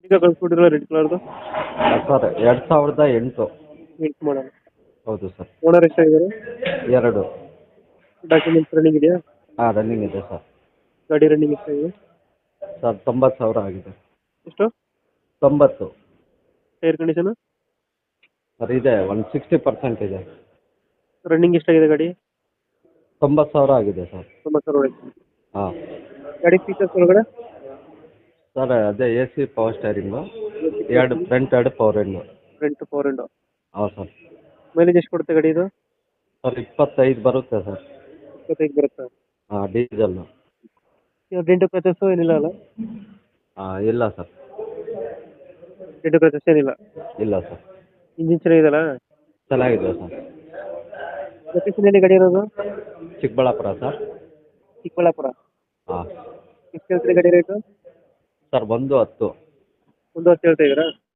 ಈಗ ಕಳ್ಸ್ಕೊಟ್ಟಿರೋ ರೆಡ್ ಕಲರ್ದು ಸರ್ 2008. 8 ಮಾಡಲ್. ಹೌದು ಸರ್. ಓನರ್ ಎಷ್ಟಾಗಿದ್ದಾರೆ? 2. ಡಾಕ್ಯುಮೆಂಟ್ಸ್ ರನ್ನಿಂಗ್ ಇದೆಯಾ? ಹಾಂ, ರನ್ನಿಂಗ್ ಇದೆ ಸರ್. ಗಾಡಿ ರನ್ನಿಂಗ್ ಎಷ್ಟಾಗಿದೆ? ಸರ್ 90,000 ಆಗಿದೆ. ಎಷ್ಟು? 90. ಟೈರ್ ಕಂಡೀಷನ್ ಸರ್ ಇದೆ, ಒಂದು 60% ಇದೆ. ರನ್ನಿಂಗ್ ಎಷ್ಟಾಗಿದೆ ಗಾಡಿ? 90,000 ಆಗಿದೆ ಸರ್. 90,000 ಹೊಡೆಯುತ್ತೆ. ಹಾಂ ಗಾಡಿ ಫೀಚರ್ಸ್ ಒಳಗಡೆ ಸರ್, ಅದೇ A C power steering, 2 front 2 power window. Front four window. ಹಾಂ ಸರ್. ಮೈಲೇಜ್ ಎಷ್ಟು ಕೊಡುತ್ತೆ ಗಾಡಿ ಇದು? ಸರ್ 25 ಬರುತ್ತೆ ಸರ್. 25 ಬರುತ್ತಾ? ಹಾಂ, ಡೀಸೆಲ್ಲು. ಡೆಂಟು ಕ್ರಚಸ್ಸು ಏನಿಲ್ಲ ಅಲ್ಲ? ಹಾಂ, ಇಲ್ಲ ಸರ್. ಡೆಂಟು ಕ್ರಚಸ್ ಏನಿಲ್ಲ. ಇಲ್ಲ ಸರ್. ಇಂಜಿನ್ ಚೆನ್ನಾಗಿದೆಯಲ್ಲ? ಚೆನ್ನಾಗಿದೆ ಸರ್. ಲೊಕೇಶನ್ ಎಲ್ಲಿ ಗಾಡಿ ಇರೋದು? ಚಿಕ್ಕಬಳ್ಳಾಪುರ ಸರ್. ಚಿಕ್ಕಬಳ್ಳಾಪುರ. ಹಾಂ ಎಷ್ಟು ಹೇಳ್ತೀರಿ ಗಾಡಿ ರೇಟು? ಸರ್, 110. 1 ವರ್ಷ ಹೇಳ್ತಾ ಇದ್ದೀರಾ?